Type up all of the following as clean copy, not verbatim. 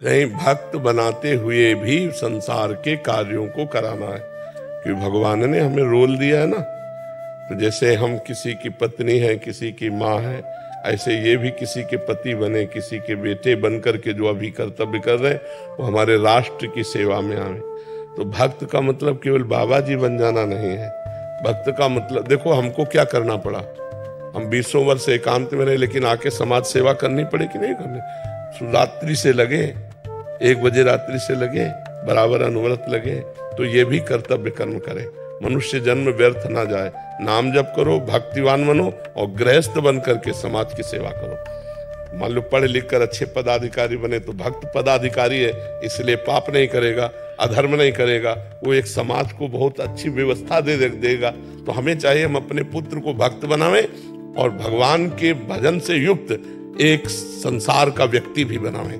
नहीं, भक्त बनाते हुए भी संसार के कार्यों को कराना है, क्योंकि भगवान ने हमें रोल दिया है ना। तो जैसे हम किसी की पत्नी है, किसी की माँ है, ऐसे ये भी किसी के पति बने, किसी के बेटे बन करके जो अभी कर्तव्य कर रहे हैं वो हमारे राष्ट्र की सेवा में आवे। तो भक्त का मतलब केवल बाबा जी बन जाना नहीं है। भक्त का मतलब देखो, हमको क्या करना पड़ा। हम 20 वर्ष एकांत में रहे, लेकिन आके समाज सेवा करनी पड़े कि नहीं करनी। रात्रि से लगे, 1 बजे रात्रि से लगे, बराबर अनवरत लगे, तो ये भी कर्तव्य कर्म करें। मनुष्य जन्म व्यर्थ ना जाए। नाम जप करो, भक्तिवान बनो और गृहस्थ बन करके समाज की सेवा करो। मान लो पढ़ लिख कर अच्छे पदाधिकारी बने तो भक्त पदाधिकारी है, इसलिए पाप नहीं करेगा, अधर्म नहीं करेगा, वो एक समाज को बहुत अच्छी व्यवस्था दे देगा। तो हमें चाहिए हम अपने पुत्र को भक्त बनावें और भगवान के भजन से युक्त एक संसार का व्यक्ति भी बनावें।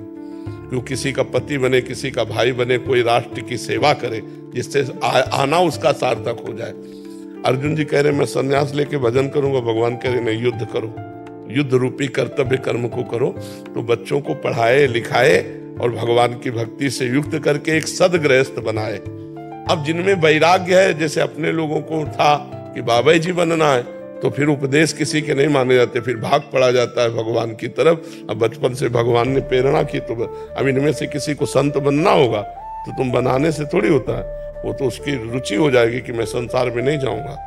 क्यों किसी का पति बने, किसी का भाई बने, कोई राष्ट्र की सेवा करे, जिससे आना उसका सार्थक हो जाए। अर्जुन जी कह रहे मैं संन्यास लेके भजन करूंगा, भगवान कह रहे नहीं, युद्ध करो, युद्ध रूपी कर्तव्य कर्म को करो। तो बच्चों को पढ़ाए लिखाए और भगवान की भक्ति से युक्त करके एक सदगृहस्थ बनाए। अब जिनमें वैराग्य है, जैसे अपने लोगों को था कि बाबा जी बनना है, तो फिर उपदेश किसी के नहीं माने जाते, फिर भाग पड़ा जाता है भगवान की तरफ। अब बचपन से भगवान ने प्रेरणा की, तो अब इनमें से किसी को संत बनना होगा तो तुम बनाने से थोड़ी होता है। वो तो उसकी रुचि हो जाएगी कि मैं संसार में नहीं जाऊंगा,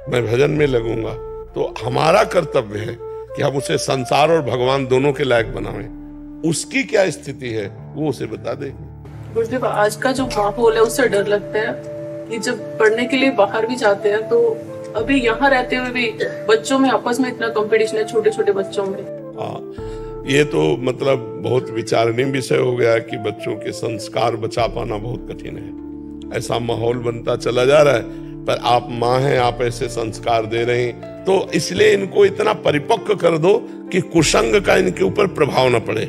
मैं भजन में लगूंगा। तो हमारा कर्तव्य है कि हम उसे संसार और भगवान दोनों के लायक बनावें। उसकी क्या स्थिति है वो उसे बता दे। गुरुदेव, आज का जो माहौल है उससे डर लगता है कि जब पढ़ने के लिए बाहर भी जाते हैं तो अभी यहाँ रहते हुए भी बच्चों में आपस में इतना कंपटीशन है, छोटे छोटे बच्चों में। हाँ, ये तो मतलब बहुत विचारणीय विषय हो गया कि बच्चों के संस्कार बचा पाना बहुत कठिन है। ऐसा माहौल बनता चला जा रहा है, पर आप माँ हैं, आप ऐसे संस्कार दे रहे हैं, तो इसलिए इनको इतना परिपक्व कर दो कि कुसंग का इनके ऊपर प्रभाव न पड़े।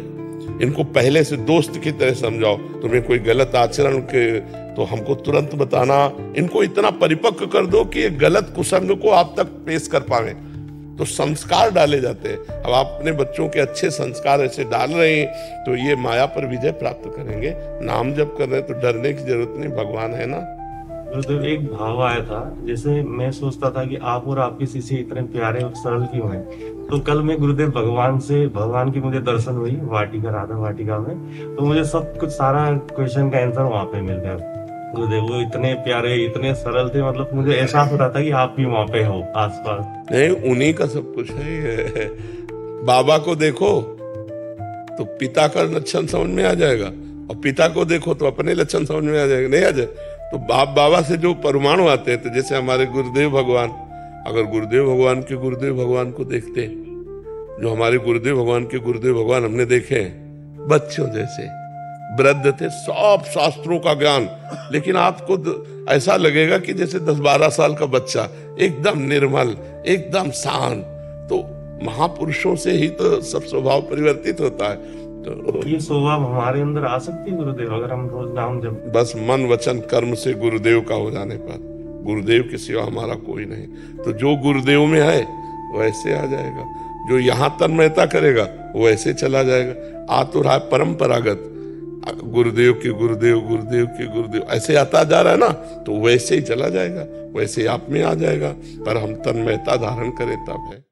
इनको पहले से दोस्त की तरह समझाओ। तुम्हें कोई गलत आचरण के तो हमको तुरंत बताना। इनको इतना परिपक्व कर दो कि गलत कुसंग को आप तक पेश कर पावे, तो संस्कार डाले जाते हैं। अब आप अपने बच्चों के अच्छे संस्कार ऐसे डाल रहे हैं तो ये माया पर विजय प्राप्त करेंगे। नाम जप कर रहे हैं तो डरने की जरूरत नहीं, भगवान है ना। गुरुदेव, एक भाव आया था, जैसे मैं सोचता था कि आप और आपके शिष्य इतने प्यारे और सरल क्यों हैं। तो कल मैं गुरुदेव भगवान की मुझे दर्शन हुई वाटिका, राधा वाटिका में, तो मुझे सब कुछ सारा क्वेश्चन का आंसर वहां पे मिल गया। गुरुदेव वो इतने प्यारे, इतने सरल थे, मतलब मुझे एहसास हो रहा था कि आप भी वहां पे हो आसपास। नहीं, उन्हीं का सब कुछ है। बाबा को देखो तो पिता का लक्षण समझ में आ जाएगा, और पिता को देखो तो अपने लक्षण समझ में आ जाएगा। नहीं आ जाए तो बाबा से जो परमाणु आते हैं, तो जैसे हमारे गुरुदेव भगवान, अगर गुरुदेव भगवान के गुरुदेव भगवान को देखते, जो हमारे गुरुदेव भगवान के गुरुदेव भगवान हमने देखे हैं, बच्चों जैसे वृद्ध थे, सब शास्त्रों का ज्ञान, लेकिन आपको ऐसा लगेगा कि जैसे 10-12 साल का बच्चा, एकदम निर्मल, एकदम शांत। तो महापुरुषों से ही तो सब स्वभाव परिवर्तित होता है। तो ये स्वभाव हमारे अंदर आ सकती है गुरुदेव, अगर हम रोज नाम जब बस मन वचन कर्म से गुरुदेव का हो जाने पर। गुरुदेव के सिवा हमारा कोई नहीं। तो जो गुरुदेव में है वैसे आ जाएगा, जो यहाँ तन्मयता करेगा वो ऐसे चला जाएगा। आ तो रहा परंपरागत गुरुदेव के गुरुदेव, गुरुदेव के गुरुदेव, ऐसे आता जा रहा है ना, तो वैसे ही चला जाएगा, वैसे आप में आ जाएगा। पर हम तन्मयता धारण करें तब है।